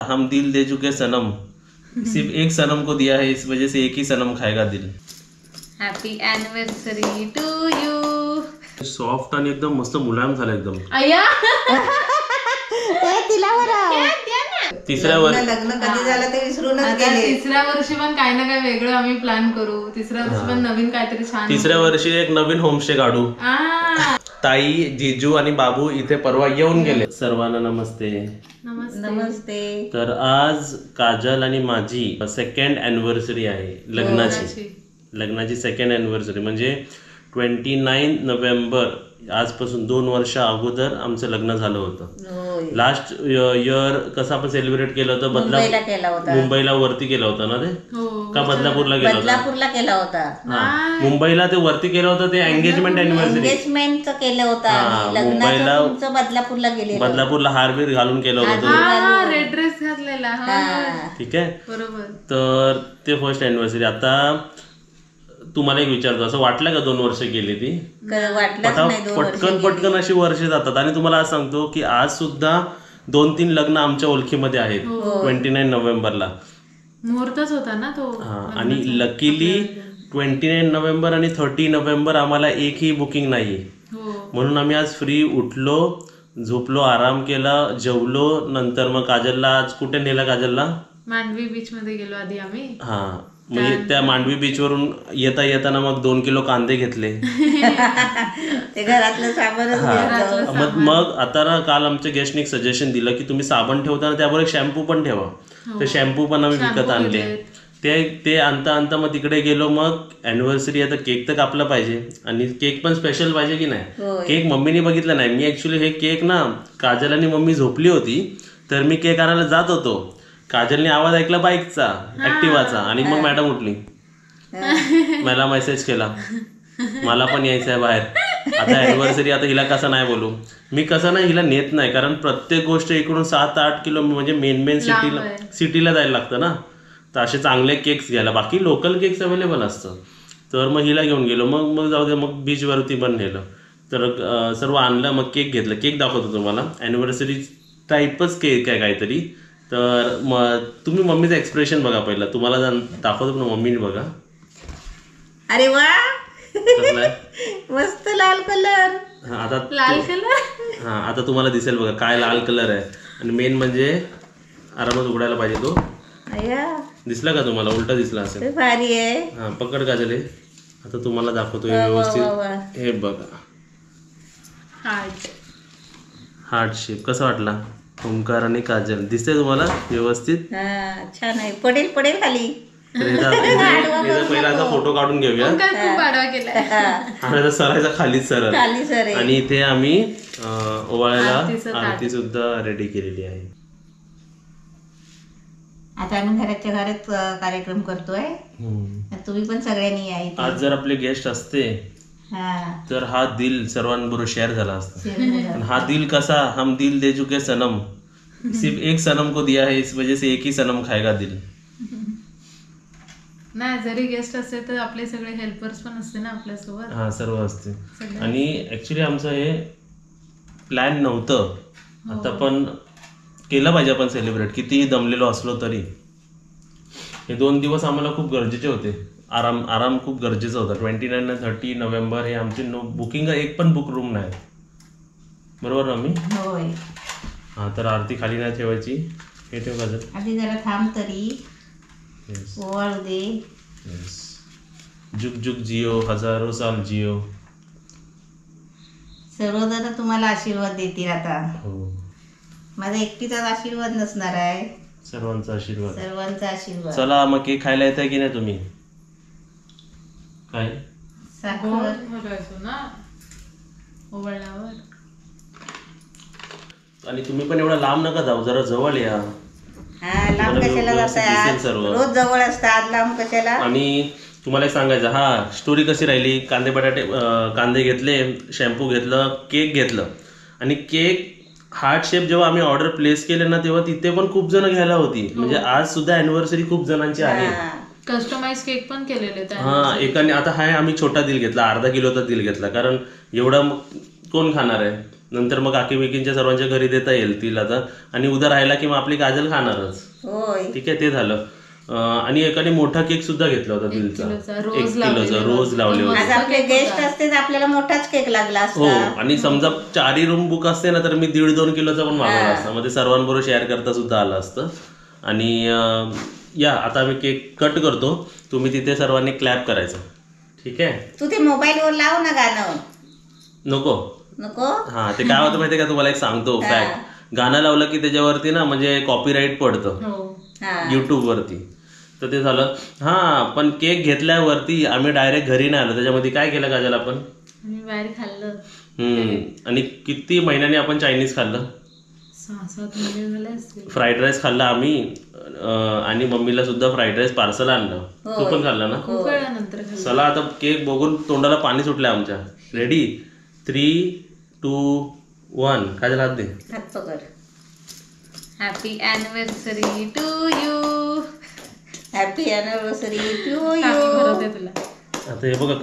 हम दिल दे चुके सनम, सिर्फ एक सनम को दिया है, इस वजह से एक ही सनम खाएगा दिल। Happy anniversary to you. Soft आणि एकदम मस्त मुलायम झालं एकदम। अय्या तिसऱ्या वर्षी लग्न कधी झालं ते विसरूनच गेले। तिसऱ्या वर्षी पण काही ना काही वेगळं आम्ही प्लॅन करू। तिसऱ्या वर्षी पण नवीन काहीतरी छान। तिसऱ्या वर्षी एक नवीन होमस्टे काढू। ताई, जीजू आणि बाबू इथे परवा येऊन गेले। सर्वांना नमस्ते। नमस्ते। तर आज काजल आणि माझी सेकंड एनिव्हर्सरी आहे लग्नाची सेकंड एनिव्हर्सरी म्हणजे 29 नोव्हेंबर, आजपासून 2 वर्ष अगोदर आमचं लग्न झालं होतं। लास्ट इयर कसं आपण सेलिब्रेट केलं होतं? मुंबईला वरती केलं होतं ना ते का बदलापूरला केलं होतं? बदलापूरला केला होता। मुंबईला ते वरती केलं होतं ते एंगेजमेंट एनिव्हर्सरी केलं होतं। मुंबईला बदलापूरला गेले, बदलापूरला हारबीर घालून केलं होतं, रेड ड्रेस घातलेला। ठीक आहे बरोबर। तर ते फर्स्ट एनिव्हर्सरी। आता तुम्हाला एक विचारतो, असं वाटलं का 2 वर्ष गेली ती? पटकन अशी वर्ष जातात। आणि तुम्हाला आज सांगतो की आज सुद्धा 2-3 लग्न आमच्या ओळखीमध्ये आहेत 29 नोव्हेंबरला। मुहूर्तच होता ना तो। आणि लकीली 29 नोव्हेंबर आणि 30 नोव्हेंबर आम्हाला एकही बुकिंग नाही, म्हणून आम्ही आज फ्री उठलो, झोपलो, आराम केला, जेवलो। नंतर मग काजलला आज कुठे नेला? काजलला मांडवी बीच मध्ये गेलो आधी आम्ही। म्हणजे त्या मांडवी बीच वरून येताना मग 2 किलो कांदे घेतले, ते घरातलं साबण। मग आता ना काल आमच्या गेस्टने एक सजेशन दिलं की तुम्ही साबण ठेवताना त्याबरोबर एक शॅम्पू पण ठेवा। तर शॅम्पू पण आम्ही विकत आणले। ते आणता मग तिकडे गेलो। मग अॅनिव्हर्सरी आता केक तर कापला पाहिजे आणि केक पण स्पेशल पाहिजे की नाही? केक मम्मीने बघितला नाही। मी ऍक्च्युली हे केक ना, काजल आणि मम्मी झोपली होती तर मी केक आणायला जात होतो, काजलने आवाज ऐकला बाईकचा, ऍक्टिवाचा, आणि मग मॅडम उठली, मला मेसेज केला मला पण यायचं आहे बाहेर, आता अॅनिव्हर्सरी, आता हिला कसं नाही बोलू? मी कसं नाही हिला नेत नाही, कारण प्रत्येक गोष्ट इकडून 7-8 किलो म्हणजे मेन सिटीला जायला लागतं ना। तर असे चांगले केक्स घ्यायला, बाकी लोकल केक्स अवेलेबल असतं। तर मग हिला घेऊन गेलो, मग जाऊ दे, मग बीचवरती पण नेलं, तर सर्व आणलं, मग केक घेतलं। केक दाखवतो तुम्हाला, अॅनिव्हर्सरी टाईपच केक आहे काहीतरी। तर तुम्ही मम्मीचं एक्सप्रेशन बघा पहिला, तुम्हाला दाखवतो पण मम्मीने बघा। अरे वा, मस्त लाल कलर। आता लाल कलर, आता तुम्हाला दिसेल बघा काय लाल कलर आहे। आणि मेन म्हणजे आरामात उघडायला पाहिजे तो। दिसला का तुम्हाला? उलटा दिसला असेल, भारी आहे। पकड काजले, आता तुम्हाला दाखवतो व्यवस्थित। हे बघा, हार्ट शेप कसा वाटला? ओंकार आणि काजल दिसते तुम्हाला व्यवस्थित? छान आहे। पडेल खाली। पहिला आता फोटो काढून घेऊया। सरायचा खालीच सरळ, आणि इथे आम्ही ओवाळायला आरती सुद्धा रेडी केलेली आहे। आता आम्ही घराच्या घरात कार्यक्रम करतोय, तुम्ही पण सगळ्यांनी या इथे। आज जर आपले गेस्ट असते तर हा दिल सर्वांबरोबर शेअर झाला असता। हा दिल कसा? हम दिल दे चुके सनम, सिर्फ एक सनम को दिया है, इस वजह से एक ही सनम खाएगा दिल। नाही, जरी गेस्ट असते तर आपले सगळे हेल्पर्स पण असते ना आपल्यासोबत। सर्व असते। आणि ऍक्च्युली आमचं हे प्लॅन नव्हतं, आता पण केलं पाहिजे आपण सेलिब्रेट, कितीही दमलेलो असलो तरी। हे 2 दिवस आम्हाला खूप गरजेचे होते, आराम खूप गरजेचा होता। 29 आणि 30 नोव्हेंबर हे आमची बुकिंग, एक पण बुक रूम नाही, बरोबर ना मी? होय। तर आरती खाली नाही ठेवायची, हे ठेव का आधी जरा थांब तरी, ओवाळू दे। जुग जुग जियो, हजारो साल जियो। सर्वजण तुम्हाला आशीर्वाद देतील आता। माझा एकटीचाच आशीर्वाद नसणार आहे, सर्वांचा आशीर्वाद। चला मग केक खायला येत आहे की नाही तुम्ही? काय ना ओवाळल्यावर? आणि तुम्ही पण एवढा लांब नका जाऊ, जरा जवळ या। लांब कशाला जाताय? रोज जवळ असतात, लांब कशाला? आणि तुम्हाला एक सांगायचं, स्टोरी कशी राहिली? कांदे घेतले, शॅम्पू घेतलं, केक घेतलं, आणि केक हार्ट शेप जेव्हा आम्ही ऑर्डर प्लेस केले ना, तेव्हा तिथे पण खूप जण घ्यायला होती। म्हणजे आज सुद्धा अॅनिव्हर्सरी खूप जणांची आहे। कस्टमाइज केक पण केलेले। एकाने आता आम्ही छोटा दिल घेतला, अर्धा किलोचा दिल घेतला, कारण एवढा कोण खाणार आहे? नंतर मग काकी बिकींच्या सर्वांच्या घरी देता येईल तिला तर. आणि उद्या राहिला की मग आपली काजल खाणारच. होय. ठीक आहे, ते झालं. आणि एकाने मोठा केक सुद्धा घेतला होता दिलचा, 1 किलोचा रोज लावले होते. आज आपले गेस्ट असते तर आपल्याला मोठाच केक लागला हो. असता. आणि समजा 4 रूम बुक असते ना तर मी 1.5-2 किलोचा पण मागवला असता, मग ते सर्वांबरोबर शेअर करता सुद्धा आलं असतं. आणि या आता मी केक कट करतो, तुम्ही तिथे सर्वांनी क्लॅप करायचं. ठीक आहे. तू ते मोबाईलवर लाव ना गाणं. नको नको. हा, ते काय होतं माहितीये का, तुम्हाला एक सांगतो फॅक्ट. गाणं लावलं की त्याच्यावरती ना म्हणजे कॉपीराईट पडतं युट्यूब वरती, तर ते झालं. हा, पण केक घेतल्यावरती आम्ही डायरेक्ट घरी नाही आलो. त्याच्यामध्ये काय केलं काजल आपण? बाहेर खाल्लं. आणि किती महिन्याने आपण चायनीज खाल्लं? 6-7 महिने झाले असतील. फ्राईड राईस खाल्ला आम्ही, आणि मम्मीला सुद्धा फ्राईड राईस पार्सल आणलं. तू पण खाल्ला ना? खूप वेळानंतर खाल्लं. चला आता केक बघून तोंडाला पाणी सुटलं आमच्या. रेडी? 3, 2, 1. काजल हात दे. हात पकड. Happy anniversary to you. Happy anniversary to भरवते यू. तुला. आता हे बघा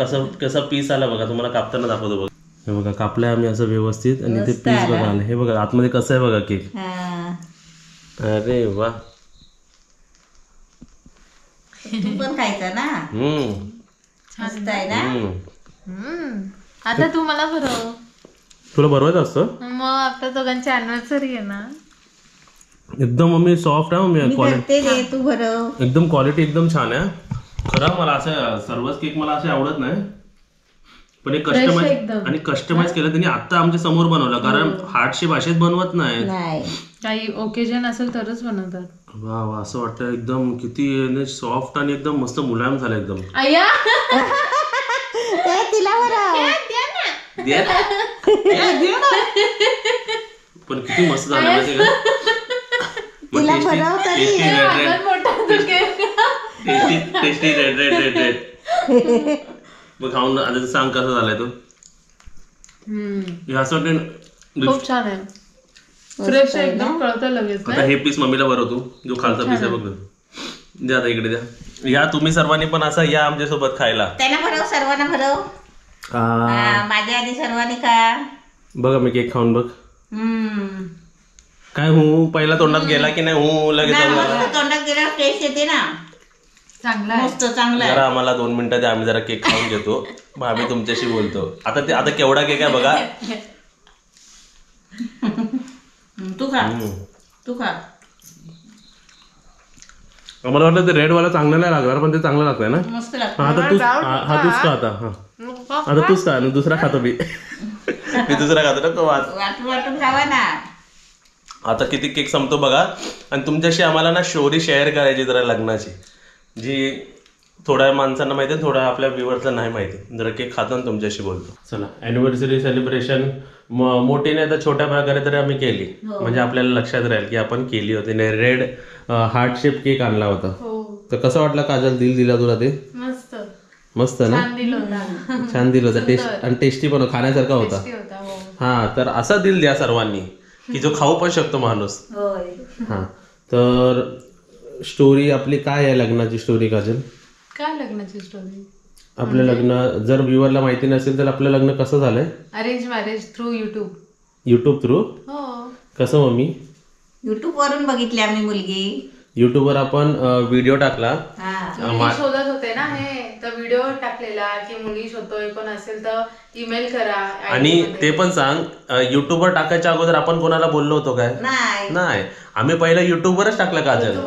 कसा पीस आला बघा, तुम्हाला कापताना दाखवतो बघा. हे बघा कापलाय आम्ही असं व्यवस्थित, आणि ते पीस बघा आले. हे बघा आतमध्ये कसं आहे बघा केक. अरे वा. तू पण खायचा ना. मस्त आहे ना. आता तू मला भरव. तुला बरोबर असतं मग आपल्या दोघांची अॅनिव्हर्सरी आहे ना. एकदम मम्मी सॉफ्ट आहे. मम्मी करते रे, तू भरव. एकदम क्वालिटी एकदम छान आहे. खरं मला असं सर्वच केक मला असे आवडत नाही, पण एक कस्टमाइज केलं त्यांनी आता आमच्या समोर बनवलं, कारण हार्टशेप असेच बनवत नाही. काही ओकेजन असेल तरच बनवतात. वा वा, असं वाटतं एकदम किती सॉफ्ट आणि एकदम मस्त मुलायम झालं एकदम. अय्या तिला भरव. पण किती मस्त झालं माहिती का. तिला भरव तरी. Tasty red. मग खाऊन आता सांग कसं झालाय तो. असं वाटतं खूप छान आहे. फ्रेश आहे एकदम, कळतं लगेच. आता हे पीस मम्मीला भरवतो, जो खालचा पीस आहे बघ. द्या आता इकडे द्या. या तुम्ही सर्वांनी पण असं या आमच्यासोबत खायला. त्यांना भरव, सर्वांना भरव. माझ्या आधी सर्वांनी खा. बघा मी केक खाऊन बघ. काय पहिला तोंडात गेला की नाही लगेच तोंडात गेल्यावर टेस्ट येते ना. चांगला मस्त, चांगला. जरा आम्हाला 2 मिनिटं द्या, आम्ही जरा केक खाऊन घेतो, मग आम्ही तुमच्याशी बोलतो. आता केवढा केक आहे बघा. तू खा. आम्हाला वाटलं ते रेडवाला चांगलं नाही लागणार, पण ते चांगलं लागतंय ना. मस्त लागतं. आता तूच खा. आता तूच खा. दुसरा खातो मी. दुसरा खातो ना. वाटून खावा ना. आता किती केक संपतो बघा. आणि तुमच्याशी आम्हाला ना स्टोरी शेअर करायची जरा लग्नाची, जी थोड्या माणसांना माहिती आहे, थोड्या आपल्या व्ह्युअर्सला नाही माहिती. जरा केक खातो आणि तुमच्याशी बोलतो. चला, अॅनिव्हर्सरी सेलिब्रेशन मोठी नाही तर छोट्या प्रकारे तरी आम्ही केली, म्हणजे आपल्याला लक्षात राहील की आपण केली होती. रेड हार्ट शेप केक आणला होता. तर कसं वाटलं काजल? दिला तुला ते? मस्त ना. छान दिलं होतं. टेस्ट आणि टेस्टी पण खाण्यासारखा होता. हा, तर असा दिल द्या सर्वांनी की जो खाऊ पण शकतो माणूस. हा, तर स्टोरी आपली काय आहे लग्नाची स्टोरी काजल? काय लग्नाची स्टोरी? आपलं लग्न जर व्ह्युअरला माहिती नसेल तर आपलं लग्न कसं झालंय? Arrange marriage through YouTube through. कसं मम्मी? युट्यूब वरून बघितली आम्ही मुलगी. युट्यूबवर आपण व्हिडिओ टाकला. शोधत होते ना हे, तर व्हिडिओ टाकलेला की मुली शोधतोय, कोण असेल तर ईमेल करा. आणि ते पण सांग, युट्यूबवर टाकायच्या अगोदर आपण कोणाला बोललो होतो काय? नाही, आम्ही पहिला युट्यूबवरच टाकलं काजल.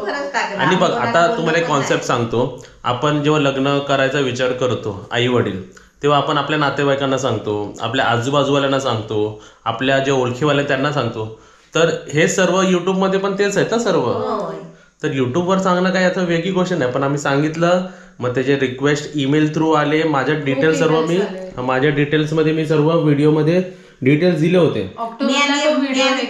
आणि बघ आता तुम्हाला एक कॉन्सेप्ट सांगतो. आपण जेव्हा लग्न करायचा विचार करतो आई वडील, तेव्हा आपण आपल्या नातेवाईकांना सांगतो, आपल्या आजूबाजूवाल्यांना सांगतो, आपल्या जे ओळखीवाले त्यांना सांगतो. तर हे सर्व युट्यूबमध्ये पण तेच आहेत ना सर्व. तर युट्यूबवर सांगणं काय याचं वेगळी गोष्ट नाही, पण आम्ही सांगितलं. मग त्याचे रिक्वेस्ट ईमेल थ्रू आले. माझ्या डिटेल्स सर्व माझ्या डिटेल्समध्ये मी सर्व व्हिडिओमध्ये डिटेल्स दिले होते.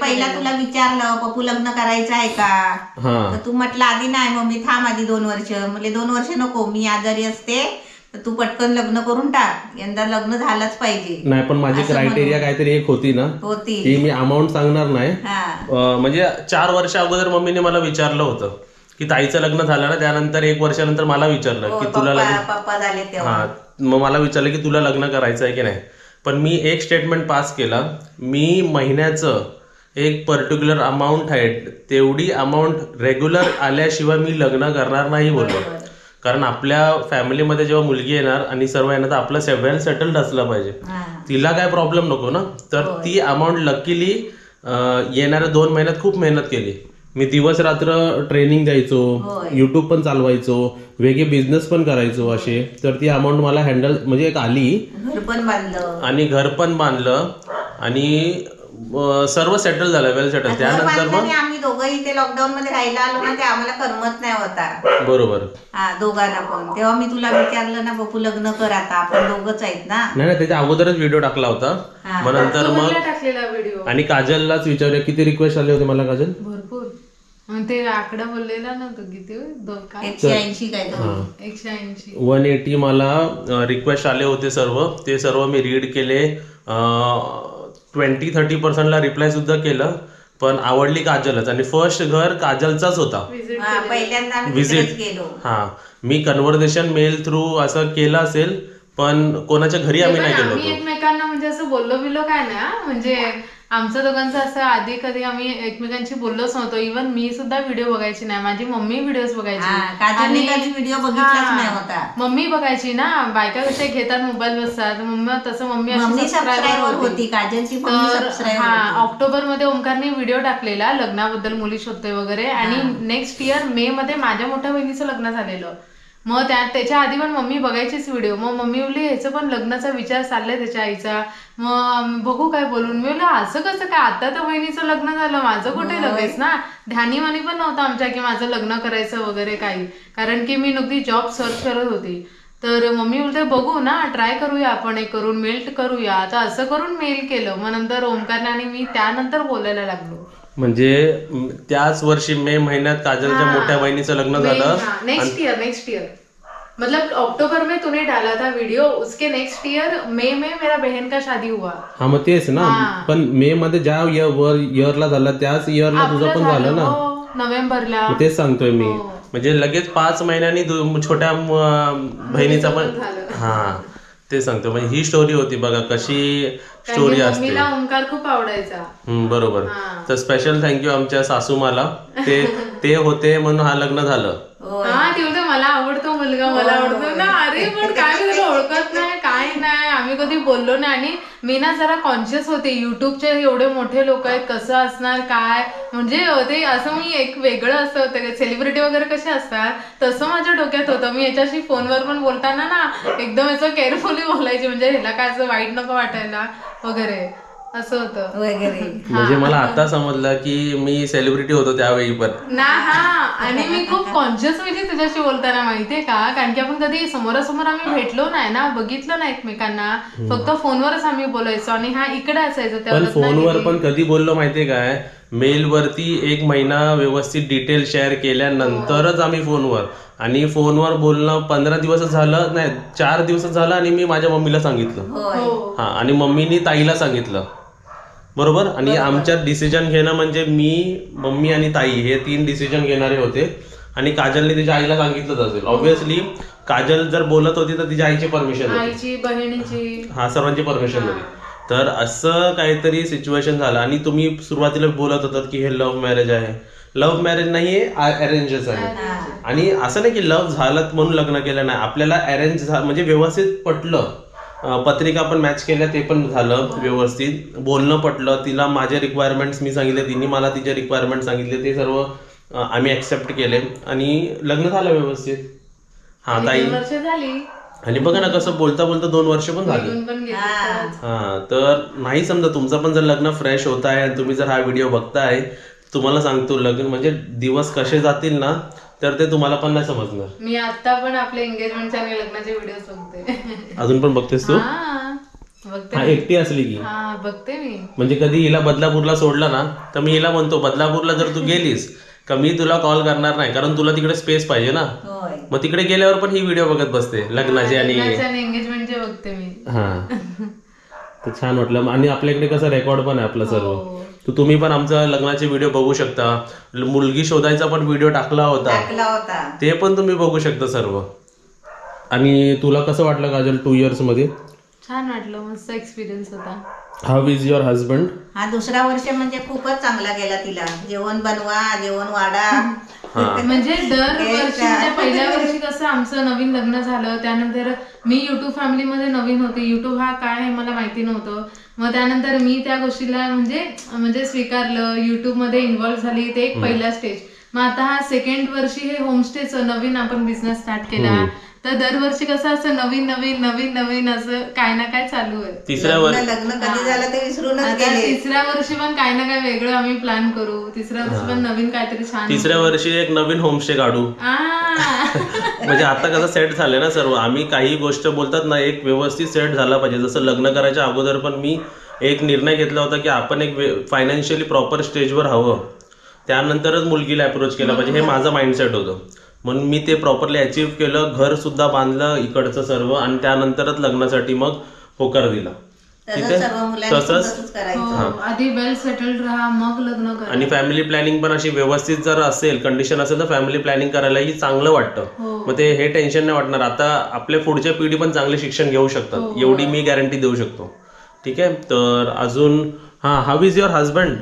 पहिला तुला विचारलं पप्पू लग्न करायचं आहे का, तर तू म्हटलं आधी नाही मम्मी थांब आधी 2 वर्ष. म्हणजे 2 वर्ष नको, मी आजारी असते, तर तू पटकन लग्न करून टाक, यंदा लग्न झालंच पाहिजे. नाही, पण माझी क्रायटेरिया काहीतरी एक होती ना, ती मी अमाऊंट सांगणार नाही. म्हणजे 4 वर्ष अगोदर मम्मीने मला विचारलं होतं की ताईचं लग्न झालं ना, त्यानंतर 1 वर्षानंतर मला विचारलं की तुला पप्पा झाले तेव्हा. मग मला विचारलं की तुला लग्न करायचं आहे की नाही. पण मी एक स्टेटमेंट पास केला, मी महिन्याचं एक पर्टिक्युलर अमाऊंट आहे तेवढी अमाऊंट रेग्युलर आल्याशिवाय मी लग्न करणार नाही बोललो. कारण आपल्या फॅमिलीमध्ये जेव्हा मुलगी येणार आणि सर्व येणार तर आपलं वेल सेटल्ड असलं पाहिजे, तिला काय प्रॉब्लेम नको ना. तर ती अमाऊंट लकीली येणाऱ्या 2 महिन्यात खूप मेहनत केली. मी दिवस रात्र ट्रेनिंग द्यायचो, युट्यूब पण चालवायचो, वेगळे बिझनेस पण करायचो असे. तर ती अमाऊंट मला हँडल म्हणजे एक आली, घर पण बांधलं आणि सर्व सेटल झालं, वेल सेटल. त्यानंतर मग आम्ही दोघं इथे लॉकडाऊन मध्ये राहायला आलो ना, ते आम्हाला करमत नाही होता. बरोबर. दोघांना पण. तेव्हा मी तुला विचारलं ना, बापू लग्न कर आता, आपण दोघंच आहेत ना. नाही, त्याच्या अगोदरच व्हिडिओ टाकला होता. मग नंतर मग आणि काजललाच विचारूया, किती रिक्वेस्ट आले होते मला काजल? भरपूर. ते आकडा बोललेला ना तो किती 180 काय 180 180 मला रिक्वेस्ट आले होते सर्व. ते सर्व मी रीड केले. 20-30% रिप्लाय सुद्धा केलं. पण आवडली काजलच आणि फर्स्ट घर काजलचाच होता. विजिट. मी कन्व्हर्सेशन मेल थ्रू असं केलं असेल, पण कोणाच्या घरी आम्ही नाही गेलो. एकमेकांना म्हणजे असं बोललो बिलो काय ना, म्हणजे आमचं दोघांचं असं आधी कधी आम्ही एकमेकांशी बोललोच नव्हतो. इव्हन मी सुद्धा व्हिडिओ बघायची नाही, माझी मम्मी व्हिडिओज बघायची आणि व्हिडिओ बघितलाच नाही होता. मम्मी बघायची ना, बायका कशा घेतात मोबाईल बसतात, मम्मी तसं मम्मी सबस्क्रायबर होती काजलची. ऑक्टोबर मध्ये ओमकारने व्हिडिओ टाकलेला लग्नाबद्दल, मुली शोधतोय वगैरे. आणि नेक्स्ट इयर मे मध्ये माझ्या मोठ्या बहिणीचं लग्न झालेलं. मग त्याच्या आधी पण मम्मी बघायचीच व्हिडिओ. मग मम्मी बोलली ह्याचं पण लग्नाचा विचार चाललाय त्याच्या आईचा, मग बघू काय बोलून. मी बोललो असं कसं काय, आता तर बहिणीचं लग्न झालं, माझं कुठे लगेच ना. ध्यानीवानी पण नव्हतं आमच्या की माझं लग्न करायचं वगैरे काही, कारण की मी नुकती जॉब सर्च करत होती. तर मम्मी बोलते बघू ना, ट्राय करूया आपण, एक करून मेल करूया. आता असं करून मेल केलं. मग नंतर ओमकारने आणि मी त्यानंतर बोलायला लागलो. म्हणजे त्याच वर्षी मे महिन्यात काजलच्या मोठ्या बहिणीचं लग्न झालं. नेक्स्ट ईयर मतलब अक्टूबर में तूने डाला था वीडियो, उसके नेक्स्ट ईयर मे में मेरा बहन का शादी हुआ. हा मग तेच ना. पण मे मध्ये ज्या इयरला झालं त्याच इयरला तुझं पण झालं ना, नोव्हेंबरला. तेच सांगतोय मी. म्हणजे लगेच 5 महिन्यांनी छोट्या बहिणीचा पण. ते सांगतो. म्हणजे ही स्टोरी होती बघा, कशी स्टोरी असते. ओंकार खूप आवडायचा. बरोबर. तर स्पेशल थँक्यू आमच्या सासूमाला, ते होते म्हणून हा लग्न झालं. ती बोलते मला आवडतो मुलगा, मला आवडतो ना. अरे पण काय तुला ओळखत नाही, काय नाही, आम्ही कधी बोललो नाही. आणि मी ना जरा कॉन्शियस होते, युट्यूबचे एवढे मोठे लोक आहेत, कसं असणार काय, म्हणजे ते असं मी एक वेगळं असं होतं, सेलिब्रिटी वगैरे कसे असतात तसं माझ्या डोक्यात होतं. मी याच्याशी फोनवर पण बोलताना ना एकदम याचं केअरफुली बोलायची, म्हणजे ह्याला काय असं वाईट नको वाटायला वगैरे, असं होतं वगैरे. म्हणजे मला आता समजलं की मी सेलिब्रिटी होतो त्यावेळी पण ना. आणि मी खूप कॉन्शियस म्हणजे तुझ्याशी बोलताना, माहितीये का, कारण की आपण कधी समोरासमोर आम्ही भेटलो नाही ना, बघितलं नाही एकमेकांना, फक्त फोनवरच आम्ही बोलायचो. आणि इकडे असायचो. पण फोनवर पण कधी बोललो माहितीये काय, मेल वरती 1 महिना व्यवस्थित डिटेल शेअर केल्यानंतरच आम्ही फोनवर. आणि फोनवर बोलणं 15 दिवस झालं नाही, 4 दिवस झालं. आणि मी माझ्या मम्मीला सांगितलं. आणि मम्मीनी ताईला सांगितलं. बरोबर. आणि आमच्यात डिसिजन घेणं म्हणजे मी, मम्मी आणि ताई हे 3 डिसिजन घेणारे होते. आणि काजलने तिच्या आईला सांगितलंच असेल. ऑब्व्हियसली काजल जर बोलत होती तर तिच्या आईची परमिशन, आईची, बहिणीची, सर्वांची परमिशन होती. तर असं काहीतरी सिच्युएशन झालं. आणि तुम्ही सुरुवातीला बोलत होतात की हे लव्ह मॅरेज आहे. लव्ह मॅरेज नाहीये, अरेंजच आहे. आणि असं नाही की लव्ह झालं म्हणून लग्न केलं नाही, आपल्याला अरेंज म्हणजे व्यवस्थित पटलं, पत्रिका पण मॅच केल्या, ते पण झालं व्यवस्थित, बोलणं पटलं. तिला माझे रिक्वायरमेंट्स मी सांगितले, तिने मला तिचे रिक्वायरमेंट सांगितले, ते सर्व आम्ही ऍक्सेप्ट केले आणि लग्न झालं व्यवस्थित. ताई झाली. आणि बघा ना कसं बोलता बोलता 2 वर्ष पण झाली. तर नाही समजा तुमचं पण जर लग्न फ्रेश होत आहे आणि तुम्ही जर हा व्हिडिओ बघताय, तुम्हाला सांगतो लग्न म्हणजे दिवस कसे जातील ना, तर ते तुम्हाला पण नाही समजणार. मी आता पण आपले एंगेजमेंटचे आणि लग्नाचे व्हिडिओ बघते. अजून पण बघतेस तू? एकटी असली की बघते मी. म्हणजे कधी हिला बदलापूरला सोडलं ना, तर मी हिला म्हणतो बदलापूरला जर तू गेलीस का मी तुला कॉल करणार नाही, कारण तुला तिकडे स्पेस पाहिजे ना. मग तिकडे गेल्यावर पण ही व्हिडिओ बघत बसते लग्नाचे आणि एंगेजमेंटचे बघते मी. तर छान वाटलं. आणि आपल्याकडे कसं रेकॉर्ड पण आहे आपलं सर्व. तुम्ही पण आमचं लग्नाचे व्हिडिओ बघू शकता. मुलगी शोधायचा पण व्हिडिओ टाकला होता, ते पण तुम्ही बघू शकता सर्व. आणि तुला कसं वाटलं काजल 2 इयर्स मध्ये? छान वाटलं, मस्त एक्सपिरियन्स होता. How is your husband? हा दुसरा वर्ष म्हणजे खूपच चांगला गेला तिला. जेवण बनवा, जेवण वाढा. म्हणजे दरवर्षी पहिल्या वर्षी कसं आमचं नवीन लग्न झालं, त्यानंतर मी युट्यूब फॅमिलीमध्ये नवीन होते. युट्यूब हा काय आहे मला माहिती नव्हतं. मग त्यानंतर मी त्या गोष्टीला म्हणजे स्वीकारलं, युट्यूब मध्ये इन्व्हॉल्व्ह झाली. ते एक पहिला स्टेज. मग आता हा सेकंड वर्षी हे होमस्टेचं नवीन आपण बिझनेस स्टार्ट केला. तर दरवर्षी कसं असं नवीन नवीन नवीन नवीन असं काय ना काय चालू आहे. तिसऱ्या वर्षी लग्न कधी झालं ते विसरूनच गेले. तिसऱ्या वर्षी पण काय ना काय वेगळं आम्ही प्लॅन करू. तिसऱ्या वर्षी पण नवीन काहीतरी छान. तिसऱ्या वर्षी एक नवीन होमस्टे काढू. म्हणजे आता कसं सेट झालंय ना सर्व. आम्ही काही गोष्ट बोलतात ना, एक व्यवस्थित सेट झाला पाहिजे. जसं लग्न करायच्या अगोदर पण मी एक निर्णय घेतला होता की आपण एक फायनान्शियली प्रॉपर स्टेजवर हवं, त्यानंतरच मुलगीला अप्रोच केला पाहिजे. हे माझं माइंडसेट होतं. म्हणून मी ते प्रॉपरली अचीव्ह केलं. घर सुद्धा बांधलं इकडचं सर्व, आणि त्यानंतरच लग्नासाठी मग होकार दिला. तसंच आधी वेल सेटल्ड राहा, मग लग्न करा. आणि फॅमिली प्लॅनिंग पण अशी व्यवस्थित जर असेल, कंडिशन असेल, तर फॅमिली प्लॅनिंग करायलाही चांगलं वाटतं. मग ते हे टेन्शन नाही वाटणार. आता आपल्या पुढच्या पिढी पण चांगले शिक्षण घेऊ शकतात, एवढी मी गॅरंटी देऊ शकतो. ठीक आहे. तर अजून हाऊ इज युअर हजबंड?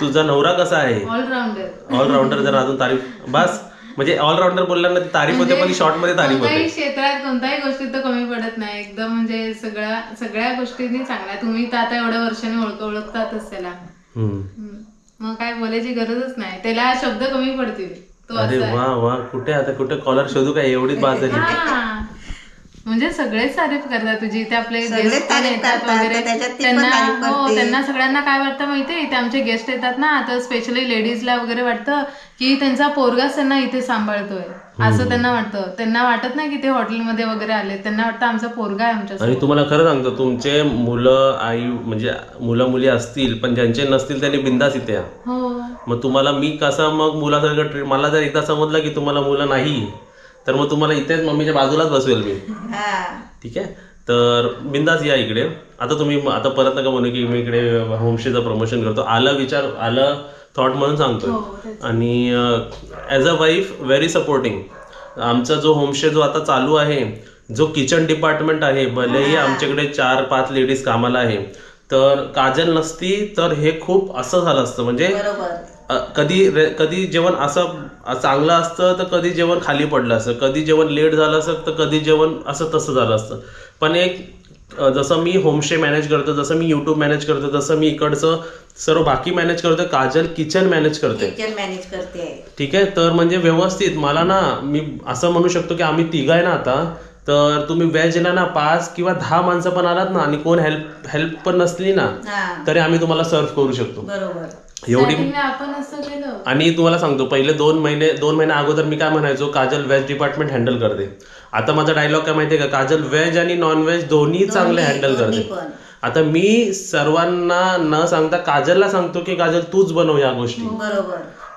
तुझा नवरा कसा आहे? ऑलराऊंडर. जर अजून तारीफ बस, म्हणजे ऑलराऊंडर बोलल्यानं तारीफ होते, पण शॉर्ट मध्ये तारीफ होते. कोणत्याही क्षेत्रात कोणत्याही गोष्टीत तर कमी पडत नाही. एकदम म्हणजे सगळ्या गोष्टींनी चांगल्या. तुम्ही तर आता एवढ्या वर्षांनी ओळखतातच त्याला. मग काय बोलायची गरजच नाही. त्याला शब्द कमी पडतील. अरे वा वा. कुठे कॉलर शोधू काय? एवढीच बात झाली. म्हणजे सगळेच तारीफ करतात तुझी. इथे आपले गेस्ट येतात वगैरे, त्यांना सगळ्यांना काय वाटतं माहितीये, इथे आमचे गेस्ट येतात ना, तर स्पेशली लेडीजला वगैरे वाटतं की त्यांचा पोरगाच त्यांना इथे सांभाळतोय, असं त्यांना वाटतं. त्यांना वाटत नाही की ते हॉटेलमध्ये वगैरे आले. त्यांना वाटतं आमचा पोरगा आहे आमच्या. आणि तुम्हाला खरं सांगतो, तुमचे मुलं आई म्हणजे मुलं मुली असतील, पण ज्यांचे नसतील त्यांनी बिंदास इथे. मग तुम्हाला मी कसं मग मुलासारखं, मला जर एकदा समजलं की तुम्हाला मुलं नाही, तर मग तुम्हाला इथेच मम्मीच्या बाजूलाच बसवेल मी. ठीक आहे. तर बिंदास या इकडे. आता तुम्ही आता परत नका म्हणू की मी इकडे होमस्टेचं प्रमोशन करतो. आलं थॉट म्हणून सांगतोय. आणि as a wife very supporting. आमचा जो होमस्टे जो आता चालू आहे, जो किचन डिपार्टमेंट आहे, भलेही आमच्याकडे 4-5 लेडीज कामाला आहे, तर काजल नसती तर हे खूप असं झालं असतं. म्हणजे कधी जेवण असं चांगलं असतं, तर कधी जेवण खाली पडलं असतं, कधी जेवण लेट झालं असतं, तर कधी जेवण असं तसं झालं असतं. पण एक जसं मी होमस्टे मॅनेज करतो, जसं मी युट्यूब मॅनेज करतो, जसं मी इकडचं सर्व बाकी मॅनेज करतो, काजल किचन मॅनेज करते. ठीक आहे. तर म्हणजे व्यवस्थित मला ना, मी असं म्हणू शकतो की आम्ही तिघं आहे ना आता, तर तुम्ही व्हेजला ना 5 किंवा 10 माणसं पण आलात ना, आणि कोण हेल्प पण नसली ना, तरी आम्ही तुम्हाला सर्व्ह करू शकतो. एवढी. आणि तुम्हाला सांगतो, पहिले 2 महिने अगोदर मी काय म्हणायचो, काजल व्हेज डिपार्टमेंट हँडल करते. आता माझा डायलॉग काय माहितीये का, काजल व्हेज आणि नॉन व्हेज दोन्ही चांगले हँडल करते. आता मी सर्वांना न सांगता काजलला सांगतो की काजल तूच बनव या गोष्टी.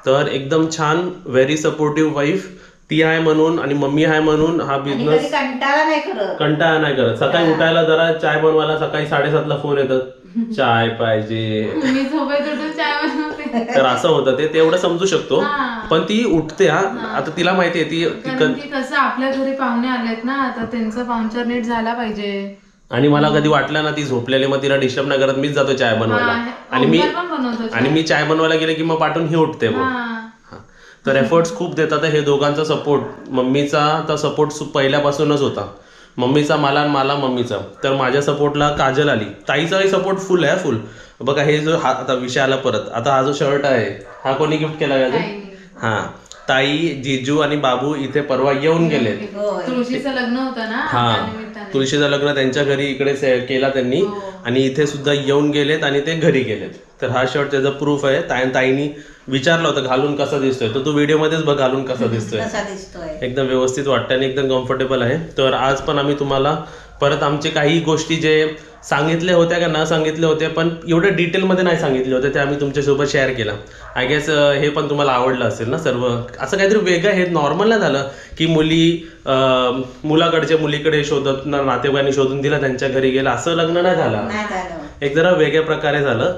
तर एकदम छान, व्हेरी सपोर्टिव्ह वाईफ ती आहे म्हणून, आणि मम्मी आहे म्हणून हा बिझनेस कंटाळा नाही करत. सकाळी उठायला जरा चाय बनवायला सकाळी 7:30ला फोन येतात, चाय पाहिजे, तर असं होतं. ते तेवढं समजू शकतो, पण ती उठते. आता तिला माहितीये ती कसं आपल्या घरी पाहुणे आलेत ना, आता त्यांचा पाहुणचार नीट झाला पाहिजे. आणि मला कधी वाटलं ना ती झोपलेली, मग तिला डिस्टर्ब नाही करत, मीच जातो चाय बनवायला. आणि मी चाय बनवायला गेले की मग पाठवून ही उठते. तर एफर्ट्स खूप देतात हे दोघांचा सपोर्ट. मम्मीचा तर सपोर्ट पहिल्यापासूनच होता, मम्मीचा मला मम्मीचा. तर माझ्या सपोर्टला काजल आली. ताईचाही सपोर्ट फुल आहे, फुल. बघा हे जो आता विषय आला परत, आता हा जो शर्ट आहे हा कोणी गिफ्ट केला का? ताई, जीजू आणि बाबू इथे परवा येऊन गेले. तुळशीचं लग्न होतं ना, तुळशीचं लग्न त्यांच्या घरी इकडे केला त्यांनी, आणि इथे सुद्धा येऊन गेलेत आणि ते घरी गेलेत. तर हा शर्ट त्याचा प्रूफ आहे. ताईंनी विचारलं होतं घालून कसा दिसतोय, तर तू व्हिडिओ मध्येच बघ घालून कसा दिसतोय. एकदम व्यवस्थित वाटतं आणि एकदम कम्फर्टेबल आहे. तर आज पण आम्ही तुम्हाला परत आमचे काही गोष्टी जे सांगितले होत्या का न सांगितले होते, पण एवढ्या डिटेलमध्ये नाही सांगितले होते, ते आम्ही तुमच्यासोबत शेअर केला. आय गेस हे पण तुम्हाला आवडलं असेल ना सर्व. असं काहीतरी वेगळं, हे नॉर्मल नाही झालं की मुलाकडचे मुलीकडे शोधत, नातेवाईकांनी शोधून दिला, त्यांच्या घरी गेला, असं लग्न नाही झालं. एक जरा वेगळ्या प्रकारे झालं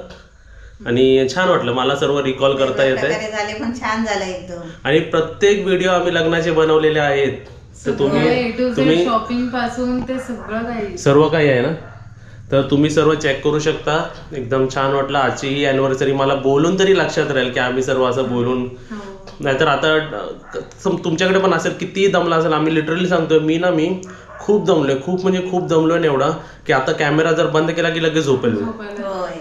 आणि छान वाटलं. मला सर्व रिकॉल करता येत आहे. छान झालं एकदम. आणि प्रत्येक व्हिडिओ आम्ही लग्नाचे बनवलेले आहेत, तर तुम्ही शॉपिंग पासून ते सगळं काही सर्व काही आहे ना. तर तुम्ही सर्व चेक करू शकता. एकदम छान वाटलं. आजची ही अॅनिव्हर्सरी मला बोलून तरी लक्षात राहील की आम्ही सर्व असं बोलून. नाहीतर आता तुमच्याकडे पण असेल, किती दमला असेल. आम्ही लिटरली सांगतोय, मी खूप दमलोय, खूप म्हणजे खूप दमलोय एवढा की आता कॅमेरा जर बंद केला की लगेच झोपेल.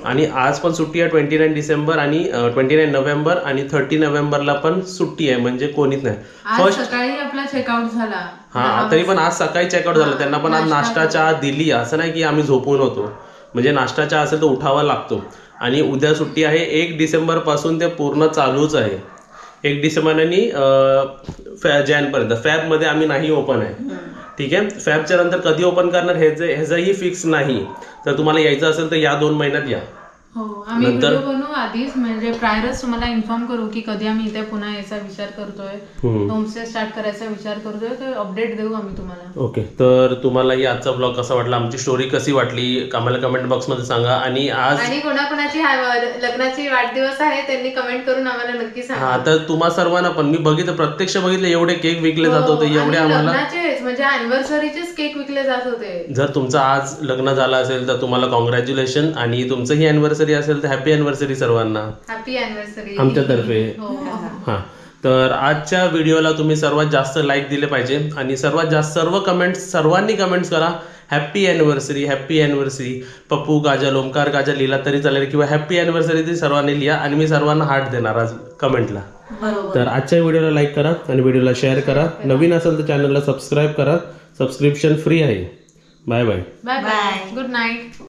आणि आज पण सुट्टी आहे 29 डिसेंबर आणि 29 नोव्हेंबर आणि 30 नोव्हेंबरला पण सुट्टी आहे, म्हणजे कोणीच नाही. फर्स्ट सकाळी आपला चेकआउट झाला. हा, तरी पण आज सकाळी चेकआउट झालं. त्यांना पण आज नाश्ता चहा दिली. असं नाही की आम्ही झोपून होतो. म्हणजे नाश्ता चहा असेल तर उठावा लागतो. आणि उद्या सुट्टी आहे. 1 डिसेंबर पासून ते पूर्ण चालूच आहे. 1 डिसेंबर आणि जानेवारीपर्यंत. फॅबमध्ये आम्ही नाही ओपन आहे. ठीक आहे. फॅबच्या नंतर कधी ओपन करणार ह्याचंही फिक्स नाही. तर तुम्हाला यायचं असेल तर या 2 महिन्यात या. हो, आम्ही व्हिडिओ बनवू आधीच, म्हणजे प्रायरच तुम्हाला इन्फॉर्म करू की कधी आम्ही इथे पुन्हा यायचा विचार करतोय, होमस्टे स्टार्ट करायचा विचार करतोय. तर अपडेट देऊ आम्ही तुम्हाला. ओके. तर तुम्हालाही आजचा ब्लॉग कसा वाटला, आमची स्टोरी कशी वाटली आम्हाला कमेंट बॉक्स मध्ये सांगा. आणि कोणाकोणाची लग्नाची वाढदिवस आहे त्यांनी कमेंट करून आम्हाला नक्की सांगा. हा, तर तुम्हा सर्वांना पण मी बघितलं, प्रत्यक्ष बघितलं, एवढे केक विकले जात होते, एवढे आम्हाला म्हणजे अॅनिव्हर्सरीचेच केक विकले जात होते. जर तुमचं आज लग्न झालं असेल तर तुम्हाला कॉंग्रॅच्युलेशन. आणि तुमचं ही अॅनिव्हर्सरी असेल तर हॅपी अॅनिव्हर्सरी सर्वांना. हॅपी अॅनिव्हर्सरी आमच्यातर्फे. हा, तर आजच्या व्हिडिओला तुम्ही सर्वात जास्त लाईक दिले पाहिजे आणि सर्वात जास्त सर्वांनी कमेंट्स करा happy anniversary, happy anniversary. Pappu Kajal, Omkar Kajal लिहिला तरी चालेल, किंवा हॅपी अॅनिव्हर्सरी ती सर्वांनी लिहा आणि मी सर्वांना हार्ट देणार आज कमेंटला. तर आजच्या व्हिडिओला लाईक करा आणि व्हिडिओला शेअर करा. नवीन असेल तर चॅनलला सबस्क्राईब करा. सबस्क्रिप्शन फ्री आहे. Bye bye. Bye bye. Good night.